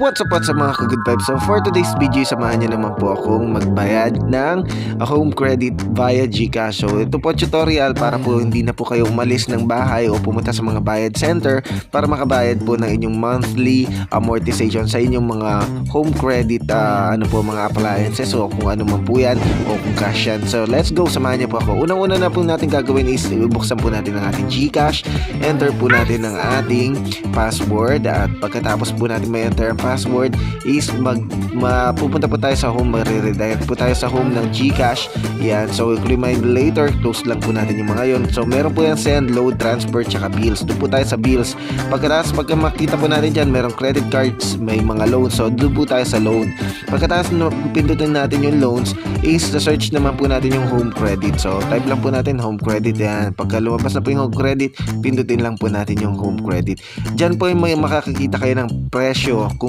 What's up sa mga ka-good vibes? So for today's video, samahan niyo naman po akong magbayad ng home credit via GCash. So ito po tutorial para po hindi na po kayo umalis ng bahay o pumunta sa mga bayad center para makabayad po ng inyong monthly amortization sa inyong mga home credit mga appliances o kung ano man po yan o kung cash yan. So let's go, samahan niyo po ako. Unang-una na po natin gagawin is buksan po natin ang ating GCash, enter po natin ang ating password at pagkatapos po natin may enter ang password is pupunta po tayo sa home, redirect po tayo sa home ng GCash. Yan, so remind later, close lang po natin yung mga yon. So meron po yan send, load, transfer, tsaka bills. Doon po tayo sa bills. Pagkatapos pagka makita po natin dyan, merong credit cards, may mga loans. So doon po tayo sa loan. Pagkatapos pindutin natin yung loans is search naman po natin yung home credit. So type lang po natin home credit. Yan, pagka lumabas na po yung home credit, pindutin lang po natin yung home credit. Dyan po yung may makakakita kayo ng presyo